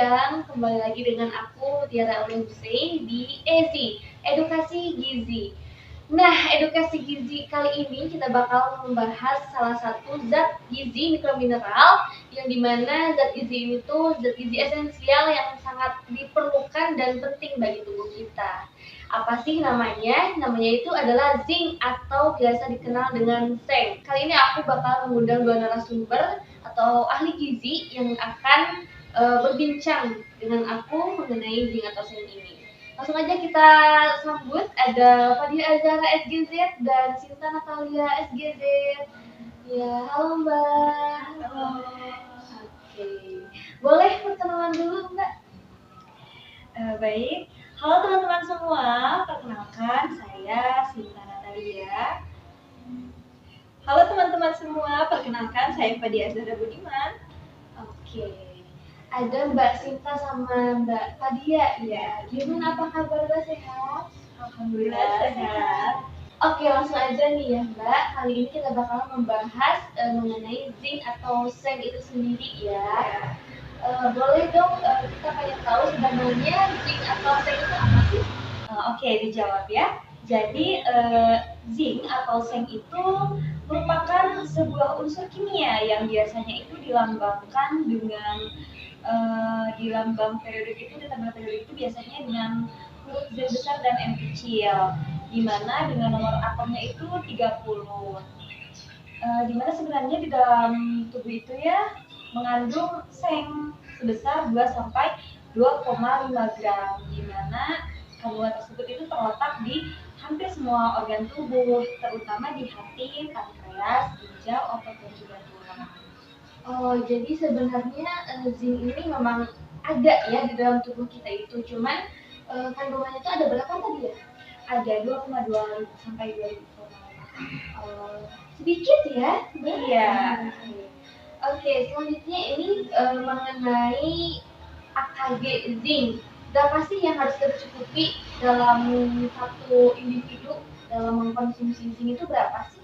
siang, kembali lagi dengan aku Tiara Aulia Hussein di EZI, Edukasi Gizi. Nah, edukasi gizi kali ini kita bakal membahas salah satu zat gizi mikromineral yang dimana zat gizi ini tuh zat gizi esensial yang sangat diperlukan dan penting bagi tubuh kita. Apa sih namanya? Namanya itu adalah zinc atau biasa dikenal dengan seng. Kali ini aku bakal mengundang dua narasumber atau ahli gizi yang akan berbincang dengan aku mengenai zinc atau seng ini. Langsung aja kita sambut, ada Fadia Azara SGZ dan Sinta Natalia SGZ. Ya, halo Mbak. Halo. Oke, boleh perkenalan dulu Mbak? Baik, halo teman-teman semua, perkenalkan saya Sinta Natalia. Halo teman-teman semua, perkenalkan saya Fadia Azara Budiman. Oke, ada Mbak Sinta sama Mbak Fadia. Ya, gimana, apa kabar Mbak, sehat? Alhamdulillah sehat. Oke, langsung aja nih ya Mbak. Kali ini kita bakal membahas mengenai zinc atau seng itu sendiri ya. Boleh dong kita pengen tahu sebenarnya zinc atau seng itu apa sih? Oke, dijawab ya. Jadi zinc atau seng itu merupakan sebuah unsur kimia yang biasanya itu dilambangkan dengan di lambang periodik itu, di tanda periodik itu biasanya dengan huruf Z besar dan M kecil, di mana dengan nomor atomnya itu 30. Di mana sebenarnya di dalam tubuh itu ya mengandung seng sebesar 2 sampai 2,5 gram, di mana kandungan tersebut itu terletak di hampir semua organ tubuh, terutama di hati, pankreas, ginjal, otot, dan juga tulang. Oh, jadi sebenarnya zinc ini memang ada ya di dalam tubuh kita itu, cuman kandungannya itu ada berapa tadi ya? Ada 2,2 sampai 2,5. Sedikit ya? Iya. Oke, selanjutnya ini mengenai AKG zinc. Berapa sih yang harus tercukupi dalam satu individu dalam mengkonsumsi zinc itu berapa sih?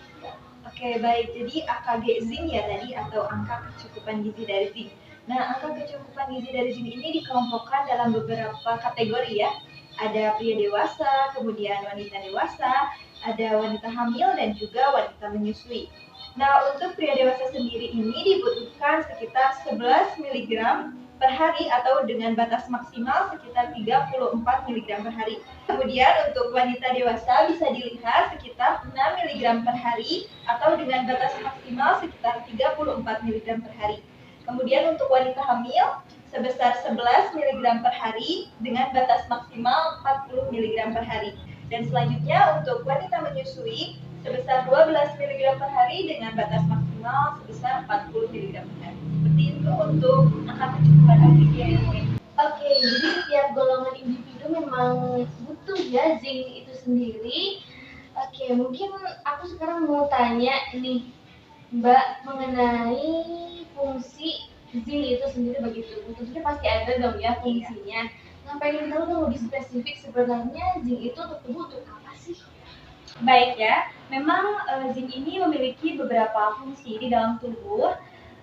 Oke, baik. Jadi AKG zinc ya tadi, atau angka kecukupan gizi dari zinc. Nah, angka kecukupan gizi dari zinc ini dikelompokkan dalam beberapa kategori ya. Ada pria dewasa, kemudian wanita dewasa, ada wanita hamil, dan juga wanita menyusui. Nah, untuk pria dewasa sendiri ini dibutuhkan sekitar 11 mg per hari atau dengan batas maksimal sekitar 34 mg per hari. Kemudian untuk wanita dewasa bisa dilihat sekitar 6 mg per hari atau dengan batas maksimal sekitar 34 mg per hari. Kemudian untuk wanita hamil sebesar 11 mg per hari dengan batas maksimal 40 mg per hari. Dan selanjutnya untuk wanita menyusui sebesar 12 mg per hari dengan batas maksimal sebesar 40 mg per hari. Seperti itu untuk angka kecukupan gizi ini. Oke, jadi setiap golongan individu memang butuh ya zinc itu sendiri. Oke, mungkin aku sekarang mau tanya nih Mbak mengenai fungsi zinc itu sendiri bagi tubuh. Tentunya pasti ada dong ya fungsinya. Nah, pengen tahu dong lebih spesifik sebenarnya zinc itu untuk tubuh untuk apa sih? Baik ya, memang zinc ini memiliki beberapa fungsi di dalam tubuh.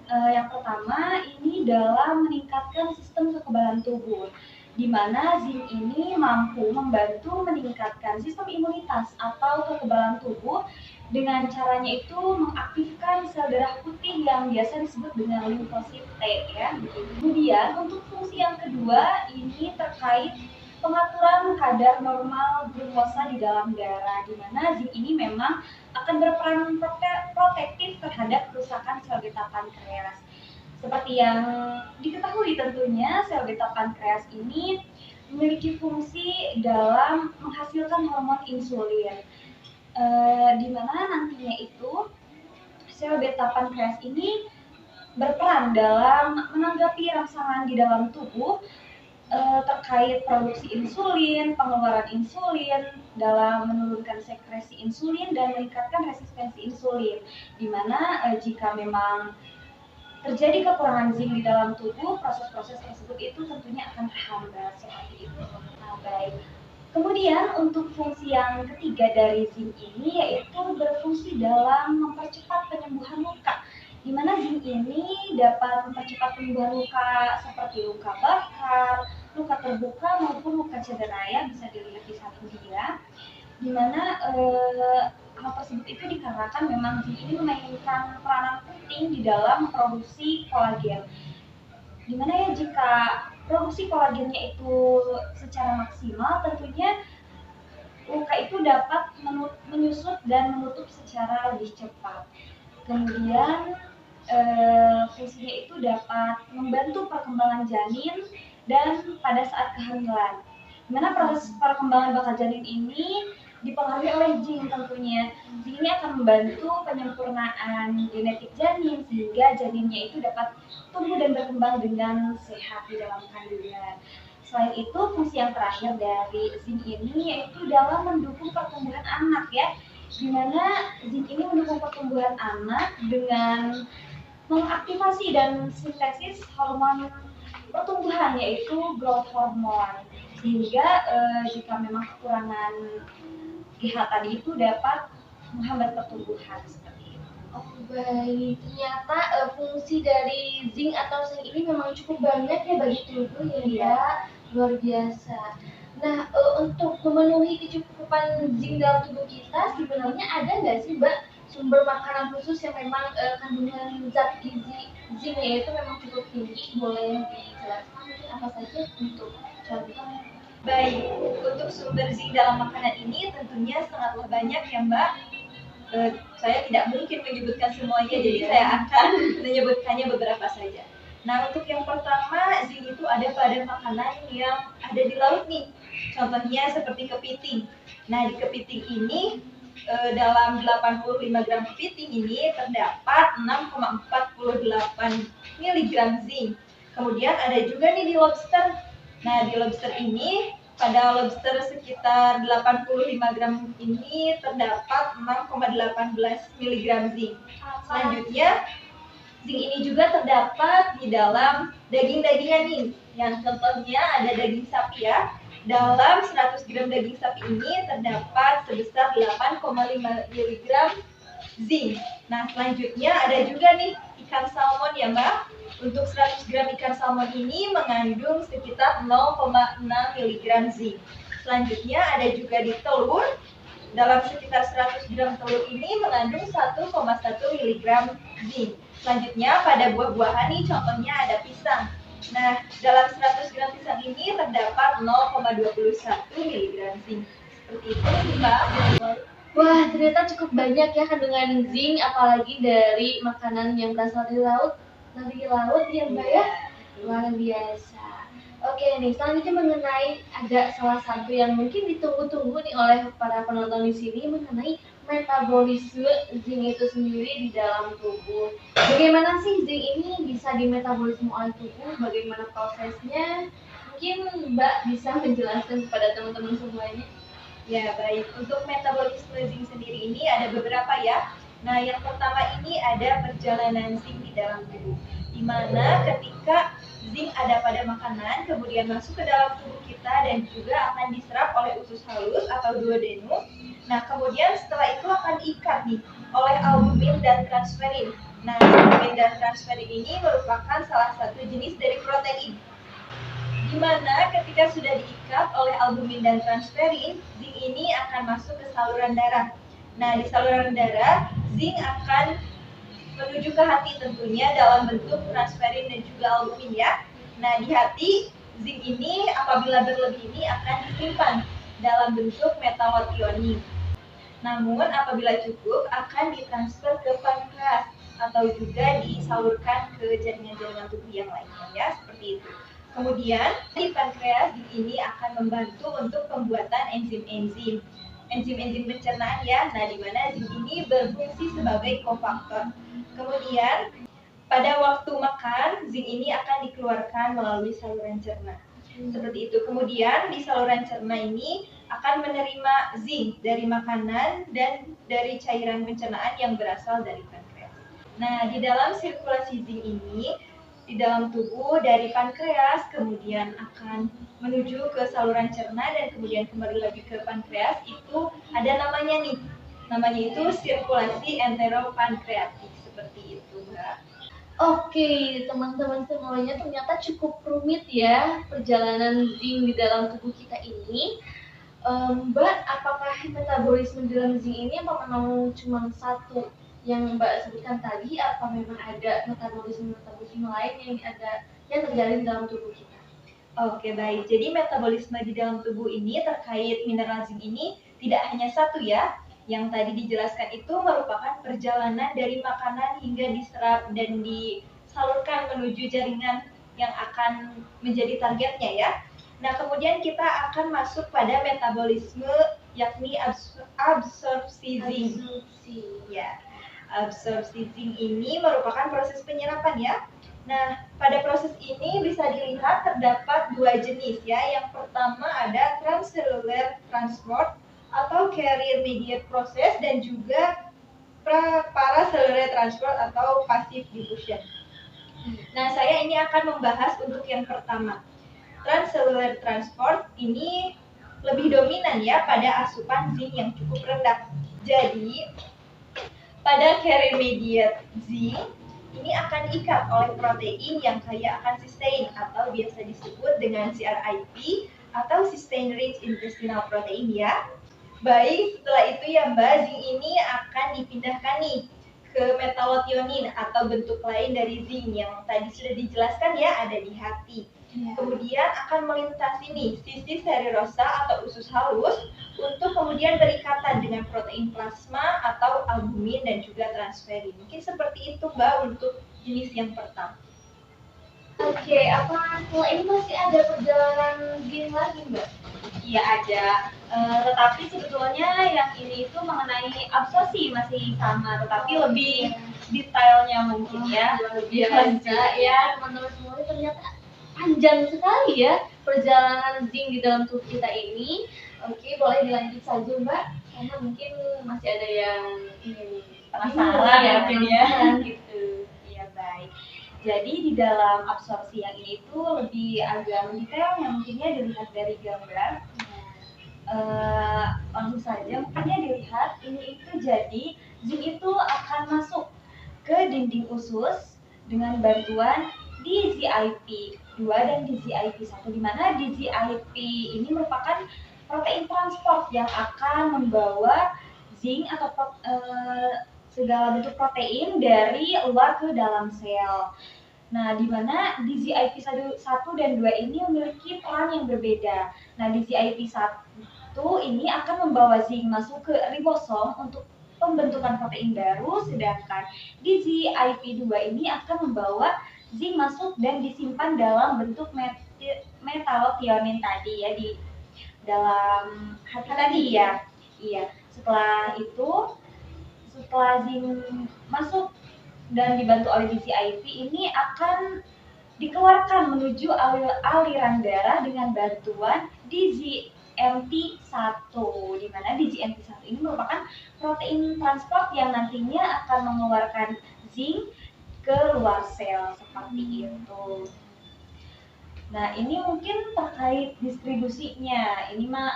Yang pertama ini dalam meningkatkan sistem kekebalan tubuh, di mana zinc ini mampu membantu meningkatkan sistem imunitas atau kekebalan tubuh. Dengan caranya itu mengaktifkan sel darah putih yang biasa disebut dengan limfosit T ya. Kemudian untuk fungsi yang kedua ini terkait pengaturan kadar normal glukosa di dalam darah, di mana zinc ini memang akan berperan protektif terhadap kerusakan sel beta pankreas. Seperti yang diketahui tentunya, sel beta pankreas ini memiliki fungsi dalam menghasilkan hormon insulin, di mana nantinya itu sel beta pankreas ini berperan dalam menanggapi rangsangan di dalam tubuh terkait produksi insulin, pengeluaran insulin, dalam menurunkan sekresi insulin dan meningkatkan resistensi insulin, di mana jika memang terjadi kekurangan zinc di dalam tubuh, proses-proses tersebut itu tentunya akan terhambat seperti itu. Nah, baik. Kemudian untuk fungsi yang ketiga dari zinc ini yaitu berfungsi dalam mempercepat penyembuhan luka, di mana zinc ini dapat mempercepat penyembuhan luka seperti luka bakar, luka terbuka maupun luka cedera ya, bisa dilihat di samping dia. Di mana hal tersebut itu dikarenakan memang zinc ini memainkan peranan penting di dalam produksi kolagen. Dimana ya jika produksi kolagennya itu secara maksimal, tentunya luka itu dapat menyusut dan menutup secara lebih cepat. Kemudian fungsinya itu dapat membantu perkembangan janin dan pada saat kehamilan. Dimana proses perkembangan bakal janin ini dipengaruhi oleh zinc tentunya. Zinc ini akan membantu penyempurnaan genetik janin sehingga janinnya itu dapat tumbuh dan berkembang dengan sehat di dalam kandungan. Selain itu, fungsi yang terakhir dari zinc ini yaitu dalam mendukung pertumbuhan anak ya, di mana zinc ini mendukung pertumbuhan anak dengan mengaktifasi dan sintesis hormon pertumbuhan yaitu growth hormone, sehingga jika memang kekurangan GH tadi itu dapat menghambat pertumbuhan seperti itu. Oh baik, ternyata fungsi dari zinc atau zinc ini memang cukup banyak ya bagi tubuh ya, luar biasa. Nah, untuk memenuhi kecukupan zinc dalam tubuh kita, sebenarnya ada nggak sih Mbak sumber makanan khusus yang memang kandungan zat gizi zincnya itu memang cukup tinggi? Boleh dijelaskan mungkin apa saja untuk contoh? Baik, untuk sumber zinc dalam makanan ini tentunya sangatlah banyak ya Mbak. Saya tidak mungkin menyebutkan semuanya, jadi saya akan menyebutkannya beberapa saja. Nah, untuk yang pertama, zinc itu ada pada makanan yang ada di laut nih. Contohnya seperti kepiting. Nah, di kepiting ini dalam 85 gram kepiting ini terdapat 6,48 mg zinc. Kemudian ada juga nih di lobster. Nah, di lobster ini pada lobster sekitar 85 gram ini terdapat 6,18 mg zinc. Selanjutnya, zinc ini juga terdapat di dalam daging-dagingan nih. Yang contohnya ada daging sapi ya. Dalam 100 gram daging sapi ini terdapat sebesar 8,5 mg zinc. Nah, selanjutnya ada juga nih ikan salmon ya Mbak. Untuk 100 gram ikan salmon ini mengandung sekitar 0,6 mg zinc. Selanjutnya ada juga di telur. Dalam sekitar 100 gram telur ini mengandung 1,1 mg zinc. Selanjutnya pada buah-buahan nih, contohnya ada pisang. Nah, dalam 100 gram pisang ini terdapat 0,21 mg zinc. Seperti itu Mbak. Wah, ternyata cukup banyak ya kandungan zinc, apalagi dari makanan yang berasal dari laut. Ya Mbak ya, luar biasa. Oke nih, selanjutnya mengenai ada salah satu yang mungkin ditunggu-tunggu nih oleh para penonton di sini mengenai metabolisme zinc itu sendiri di dalam tubuh. Bagaimana sih zinc ini bisa dimetabolisme oleh tubuh? Bagaimana prosesnya? Mungkin Mbak bisa menjelaskan kepada teman-teman semuanya. Ya, baik. Untuk metabolisme zinc sendiri ini ada beberapa ya. Nah, yang pertama ini ada perjalanan zinc di dalam tubuh, di mana ketika zinc ada pada makanan, kemudian masuk ke dalam tubuh kita dan juga akan diserap oleh usus halus atau duodenum. Nah, kemudian setelah itu akan diikat nih oleh albumin dan transferin. Nah, albumin dan transferin ini merupakan salah satu jenis dari protein, di mana ketika sudah diikat oleh albumin dan transferin, zinc ini akan masuk ke saluran darah. Nah, di saluran darah, zinc akan menuju ke hati tentunya dalam bentuk transferin dan juga albumin ya. Nah, di hati, zinc ini apabila berlebih ini akan disimpan dalam bentuk metalothionin. Namun, apabila cukup akan ditransfer ke pankreas atau juga disalurkan ke jaringan-jaringan tubuh yang lainnya ya, seperti itu. Kemudian, di pankreas zinc ini akan membantu untuk pembuatan enzim-enzim pencernaan ya. Nah, di mana zinc ini berfungsi sebagai kofaktor. Kemudian, pada waktu makan, zinc ini akan dikeluarkan melalui saluran cerna. Seperti itu. Kemudian, di saluran cerna ini akan menerima zinc dari makanan dan dari cairan pencernaan yang berasal dari pankreas. Nah, di dalam sirkulasi zinc ini, di dalam tubuh dari pankreas kemudian akan menuju ke saluran cerna dan kemudian kembali lagi ke pankreas, itu ada namanya nih. Namanya itu sirkulasi enteropankreatik, seperti itu, Mbak. Oke, teman-teman semuanya ternyata cukup rumit ya perjalanan zinc di dalam tubuh kita ini. Mbak, apakah metabolisme di dalam zinc ini apa memang cuma satu yang Mbak sebutkan tadi, apa memang ada metabolisme lain yang terjadi di dalam tubuh kita? Oke, baik. Jadi metabolisme di dalam tubuh ini terkait mineral zinc ini tidak hanya satu ya. Yang tadi dijelaskan itu merupakan perjalanan dari makanan hingga diserap dan disalurkan menuju jaringan yang akan menjadi targetnya ya. Nah, kemudian kita akan masuk pada metabolisme yakni absorpsi zinc. Ya. Absorpsi zinc ini merupakan proses penyerapan ya. Nah, pada proses ini bisa dilihat terdapat dua jenis ya. Yang pertama ada transcellular transport atau carrier mediate process dan juga paracellular transport atau passive diffusion. Nah, saya ini akan membahas untuk yang pertama. Transcellular transport ini lebih dominan ya pada asupan zinc yang cukup rendah. Jadi, pada carrier mediate zinc ini akan diikat oleh protein yang kaya akan cysteine atau biasa disebut dengan CRIP atau cysteine rich intestinal protein ya. Baik, setelah itu ya Mbak, zinc ini akan dipindahkan nih ke metallothionin atau bentuk lain dari zinc yang tadi sudah dijelaskan ya, ada di hati. Kemudian akan melintasi nih sisi serulosa atau usus halus untuk kemudian berikatan dengan protein plasma atau albumin dan juga transferin. Mungkin seperti itu Mbak untuk jenis yang pertama. Oke, apa setelah ini masih ada perjalanan zinc lagi Mbak? Iya ada, tetapi sebetulnya yang ini itu mengenai absorpsi masih sama, tetapi lebih detailnya mungkin ya. Luar biasa ya teman-teman semuanya, ternyata panjang sekali ya perjalanan zinc di dalam tubuh kita ini. Oke, boleh dilanjut saja Mbak, karena mungkin masih ada yang ingin penasaran ya mungkin ya. Gitu. Iya baik. Jadi di dalam absorpsi yang ini itu lebih agak mendetailnya mungkinnya dilihat dari gambar. Langsung saja mungkinnya dilihat ini itu jadi zinc itu akan masuk ke dinding usus dengan bantuan DZIP 2 dan DZIP 1, di mana DZIP ini merupakan protein transport yang akan membawa zinc atau segala bentuk protein dari luar ke dalam sel. Nah, di mana DZIP 1 dan 2 ini memiliki peran yang berbeda. Nah, DZIP 1 ini akan membawa zinc masuk ke ribosom untuk pembentukan protein baru, sedangkan DZIP 2 ini akan membawa zinc masuk dan disimpan dalam bentuk metallothionin tadi ya, di dalam hati tadi ya. Iya. Setelah zinc masuk dan dibantu oleh DZIP ini akan dikeluarkan menuju aliran darah dengan bantuan DZMT1, di mana DZMT1 ini merupakan protein transport yang nantinya akan mengeluarkan zinc ke luar sel seperti itu. Nah, ini mungkin terkait distribusinya. Ini mah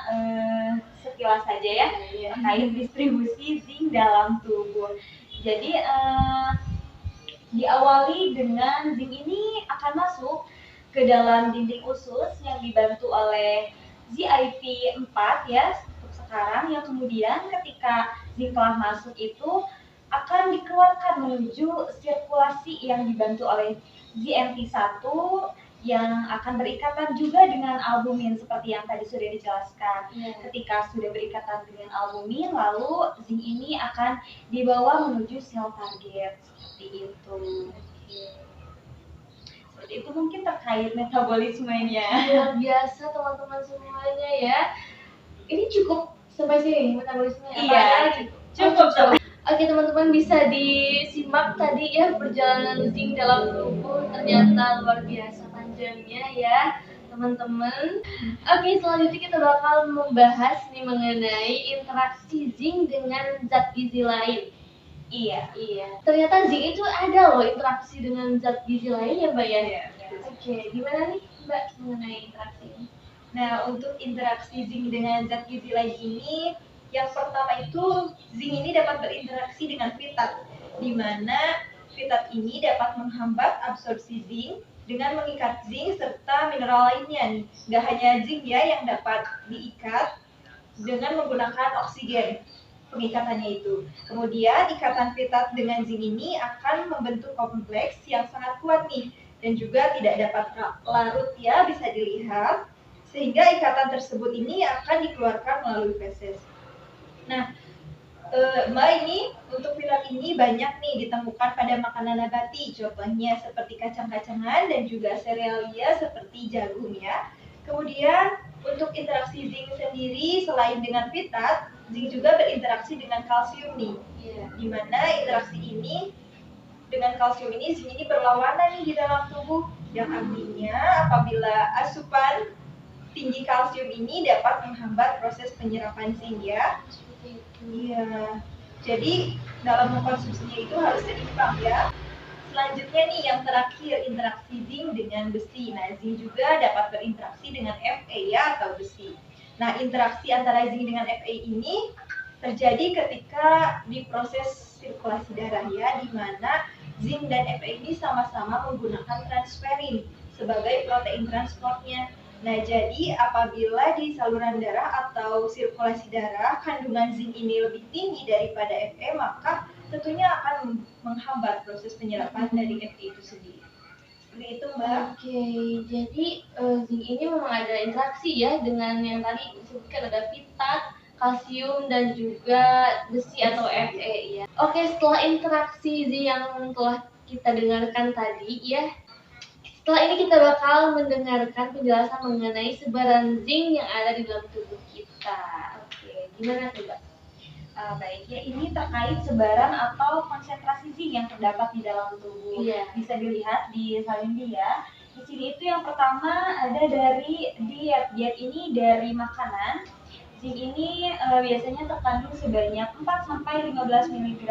sekilas saja ya, terkait distribusi zinc dalam tubuh. Jadi diawali dengan zinc ini akan masuk ke dalam dinding usus yang dibantu oleh ZIP 4 ya untuk sekarang, yang kemudian ketika zinc telah masuk itu akan dikeluarkan menuju sirkulasi yang dibantu oleh ZMT1 yang akan berikatan juga dengan albumin seperti yang tadi sudah dijelaskan. Ketika sudah berikatan dengan albumin, lalu zinc ini akan dibawa menuju sel target seperti itu. Seperti itu mungkin terkait metabolismenya. Luar biasa teman-teman semuanya ya. Ini cukup sampai sini metabolismenya? Iya, cukup. Oke teman-teman, bisa disimak tadi ya perjalanan zinc dalam tubuh, ternyata luar biasa panjangnya ya teman-teman. Oke, selanjutnya kita bakal membahas nih mengenai interaksi zinc dengan zat gizi lain. Iya. Ternyata zinc itu ada loh interaksi dengan zat gizi lain ya Mbak ya? Iya. Oke, gimana nih Mbak mengenai interaksi ini? Nah, untuk interaksi zinc dengan zat gizi lain ini, yang pertama itu zinc ini dapat berinteraksi dengan vitat, di mana Fitat ini dapat menghambat absorpsi zinc dengan mengikat zinc serta mineral lainnya nih. Nggak hanya zinc ya yang dapat diikat dengan menggunakan oksigen pengikatannya itu. Kemudian ikatan fitat dengan zinc ini akan membentuk kompleks yang sangat kuat nih dan juga tidak dapat larut ya, bisa dilihat, sehingga ikatan tersebut ini akan dikeluarkan melalui feses. Nah, Mbak, ini untuk fitat ini banyak nih ditemukan pada makanan nabati, contohnya seperti kacang-kacangan dan juga serealia seperti jagung ya. Kemudian untuk interaksi zinc sendiri selain dengan fitat, zinc juga berinteraksi dengan kalsium nih. Di mana interaksi ini dengan kalsium ini, zinc ini berlawanan nih di dalam tubuh, yang artinya apabila asupan tinggi kalsium ini dapat menghambat proses penyerapan zinc ya. Iya. Jadi dalam mengkonsumsinya itu harus seimbang ya. Selanjutnya nih yang terakhir, interaksi zinc dengan besi. Nah, zinc juga dapat berinteraksi dengan Fe ya, atau besi. Nah, interaksi antara zinc dengan Fe ini terjadi ketika di proses sirkulasi darah ya, di mana zinc dan Fe ini sama-sama menggunakan transferin sebagai protein transportnya. Nah, jadi apabila di saluran darah atau sirkulasi darah kandungan zinc ini lebih tinggi daripada Fe, maka tentunya akan menghambat proses penyerapan dari Fe itu sendiri. Seperti itu, Mbak. Oke, jadi zinc ini memang ada interaksi ya dengan yang tadi disebutkan, ada fitat, kalsium, dan juga besi atau Fe ya. Oke, setelah interaksi zinc yang telah kita dengarkan tadi ya, setelah ini kita bakal mendengarkan penjelasan mengenai sebaran zinc yang ada di dalam tubuh kita. Oke, gimana tuh, Mbak? Baik ya, ini terkait sebaran atau konsentrasi zinc yang terdapat di dalam tubuh. Bisa dilihat di salin ya. Di sini itu yang pertama ada dari diet. Diet ini dari makanan. Zinc ini biasanya terkandung sebanyak 4-15 mg.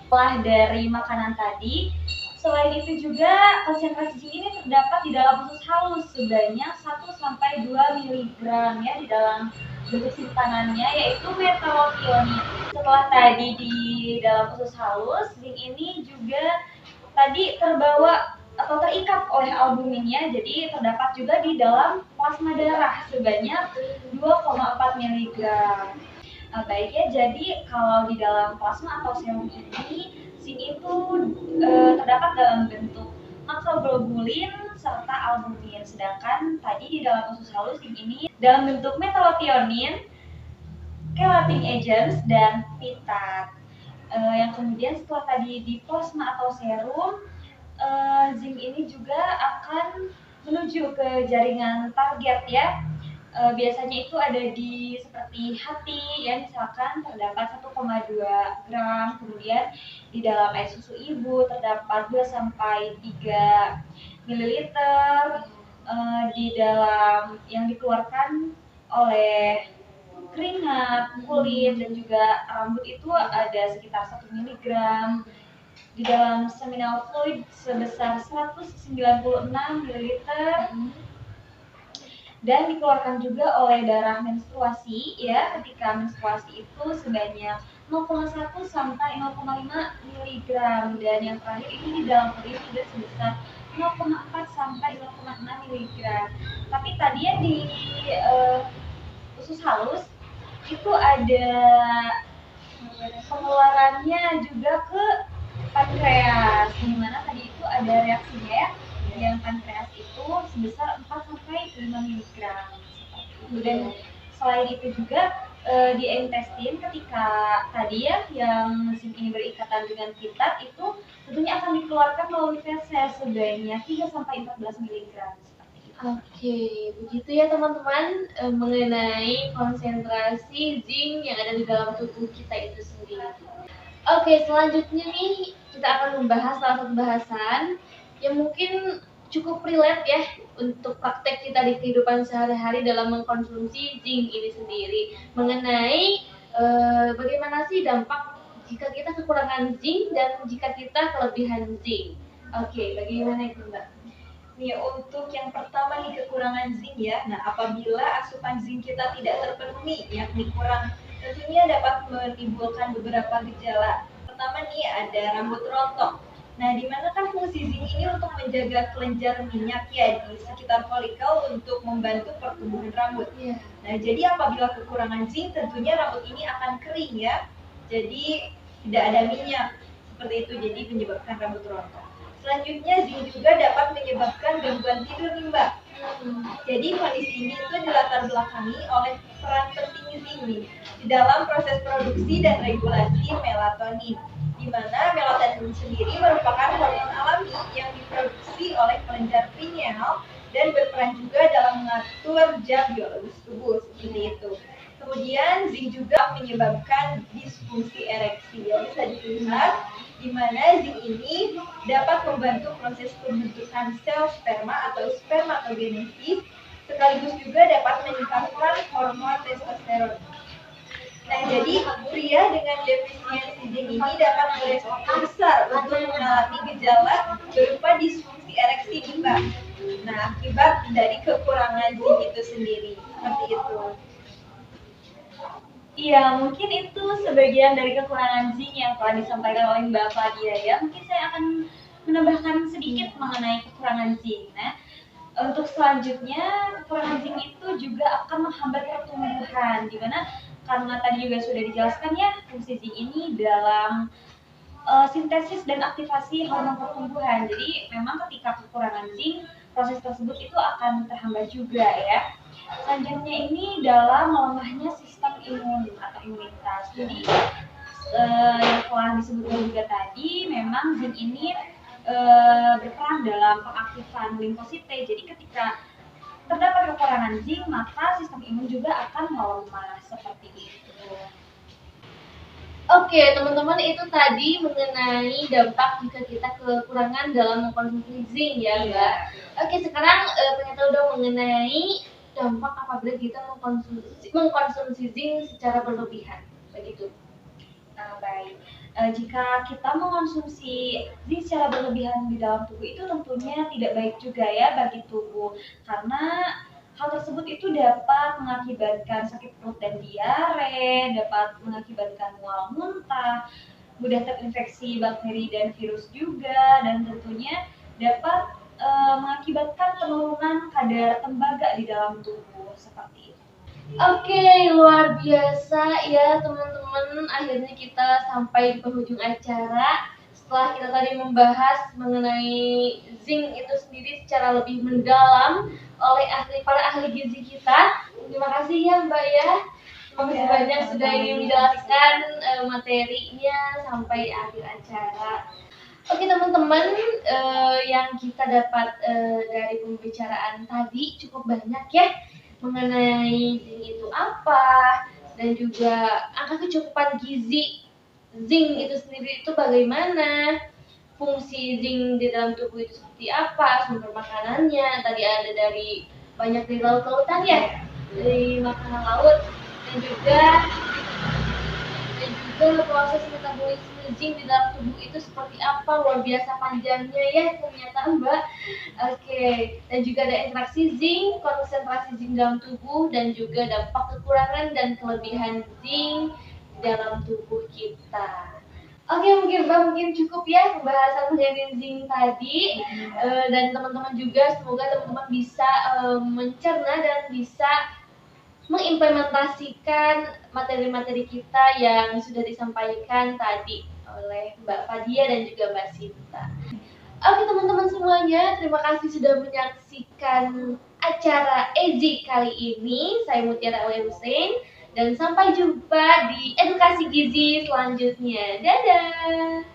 Setelah dari makanan tadi, selain itu juga konsentrasi zinc ini terdapat di dalam usus halus sebanyak 1-2 mg ya di dalam bentuk simpanannya, yaitu metallothionein. Setelah tadi di dalam usus halus, zinc ini juga tadi terbawa atau terikat oleh albuminnya, jadi terdapat juga di dalam plasma darah sebanyak 2,4 mg. Baik ya, jadi kalau di dalam plasma atau serum ini, zinc itu terdapat dalam bentuk makroglobulin serta albumin, sedangkan tadi di dalam usus halus zinc ini dalam bentuk metallothionein, chelating agents, dan fitat. Yang kemudian setelah tadi di plasma atau serum, zinc ini juga akan menuju ke jaringan target ya. Biasanya itu ada di seperti hati ya, misalkan terdapat 1,2 gram, kemudian di dalam air susu ibu terdapat 2-3 mililiter, di dalam yang dikeluarkan oleh keringat, kulit, dan juga rambut itu ada sekitar 1 mg. Di dalam seminal fluid sebesar 196 ml, dan dikeluarkan juga oleh darah menstruasi ya, ketika menstruasi itu sebanyak 0,1-0,5 mg, dan yang terakhir ini di dalam urin juga sebesar 0,4-0,6 mg. Tapi tadi ya di usus halus itu ada pengeluarannya juga ke pankreas, dimana tadi itu ada reaksinya ya, yang pankreas itu sebesar 4-5 mg seperti itu. Dan selain itu juga di intestin, ketika tadi ya yang zinc ini berikatan dengan fitat, itu tentunya akan dikeluarkan melalui feses sebanyak 3-14 mg. Oke, begitu ya teman-teman mengenai konsentrasi zinc yang ada di dalam tubuh kita itu sendiri. Oke, selanjutnya nih kita akan membahas salah satu bahasan yang mungkin cukup relate ya untuk praktek kita di kehidupan sehari-hari dalam mengkonsumsi zinc ini sendiri, mengenai bagaimana sih dampak jika kita kekurangan zinc dan jika kita kelebihan zinc. Oke, bagaimana itu, Mbak? Nih, untuk yang pertama nih, kekurangan zinc ya. Nah, apabila asupan zinc kita tidak terpenuhi, yakni kurang, tentunya dapat menimbulkan beberapa gejala. Pertama nih, ada rambut rontok. Nah, di mana kan fungsi zinc ini untuk menjaga kelenjar minyak ya di sekitar folikel untuk membantu pertumbuhan rambut. Iya. Nah, jadi apabila kekurangan zinc tentunya rambut ini akan kering ya. Jadi tidak ada minyak seperti itu, jadi menyebabkan rambut rontok. Selanjutnya zinc juga dapat menyebabkan gangguan tidur nih Mbak. Jadi kondisi ini itu dilatar belakangi oleh peran penting zinc nih di dalam proses produksi dan regulasi melatonin, di mana melatonin sendiri merupakan hormon alami yang diproduksi oleh kelenjar pineal dan berperan juga dalam mengatur jam biologis tubuh seperti itu. Kemudian zinc juga menyebabkan disfungsi ereksi, ya bisa dilihat di mana zinc ini dapat membantu proses pembentukan sel sperma atau spermatogenesis, sekaligus juga dapat meningkatkan hormon testosteron. Nah, jadi pria dengan defisiensi zinc ini dapat beresiko besar untuk mengalami gejala berupa disfungsi ereksi nih, Mbak. Nah, akibat dari kekurangan zinc itu sendiri, seperti itu. Iya, mungkin itu sebagian dari kekurangan zinc yang telah disampaikan oleh Mbak Fadia ya. Mungkin saya akan menambahkan sedikit mengenai kekurangan zinc. Nah, untuk selanjutnya, kekurangan zinc itu juga akan menghambat pertumbuhan, di mana karena tadi juga sudah dijelaskan ya, fungsi zinc ini dalam sintesis dan aktivasi hormon pertumbuhan. Jadi memang ketika kekurangan zinc, proses tersebut itu akan terhambat juga ya. Selanjutnya ini dalam melemahnya sistem imun atau imunitas. Jadi yang telah disebutkan juga tadi, memang zinc ini berperan dalam pengaktifan limfosit T. Jadi ketika terdapat kekurangan zinc, maka sistem imun juga akan melemah seperti itu. Oke, teman-teman, itu tadi mengenai dampak jika kita kekurangan dalam mengkonsumsi zinc ya, Mbak. Oke, sekarang pengen tahu dong mengenai dampak apabila kita mengkonsumsi zinc secara berlebihan, begitu. Baik. Jika kita mengkonsumsi zinc secara berlebihan di dalam tubuh itu tentunya tidak baik juga ya bagi tubuh, karena hal tersebut itu dapat mengakibatkan sakit perut dan diare, dapat mengakibatkan mual muntah, mudah terinfeksi bakteri dan virus juga, dan tentunya dapat mengakibatkan penurunan kadar tembaga di dalam tubuh seperti itu. Oke, luar biasa ya teman-teman. Akhirnya kita sampai di penghujung acara. Setelah kita tadi membahas mengenai zinc itu sendiri secara lebih mendalam oleh para ahli gizi kita. Terima kasih ya Mbak ya. Terima kasih banyak sudah ingin menjelaskan materinya sampai akhir acara. Oke teman-teman, yang kita dapat dari pembicaraan tadi cukup banyak ya mengenai zinc itu apa, dan juga angka kecukupan gizi zinc itu sendiri itu bagaimana, fungsi zinc di dalam tubuh itu seperti apa, sumber makanannya tadi ada dari banyak dari laut-lautan ya, dari makanan laut, dan juga proses metabolisme zinc di dalam tubuh itu seperti apa, luar biasa panjangnya ya ternyata Mbak. Oke, dan juga ada interaksi zinc, konsentrasi zinc dalam tubuh, dan juga dampak kekurangan dan kelebihan zinc di dalam tubuh kita. Oke, mungkin cukup ya pembahasan mengenai zinc tadi, dan teman-teman juga semoga teman-teman bisa mencerna dan bisa mengimplementasikan materi-materi kita yang sudah disampaikan tadi oleh Mbak Fadia dan juga Mbak Sinta. Oke teman-teman semuanya, terima kasih sudah menyaksikan acara EZI kali ini. Saya Mutiara Aulia Hussein dan sampai jumpa di edukasi gizi selanjutnya. Dadah!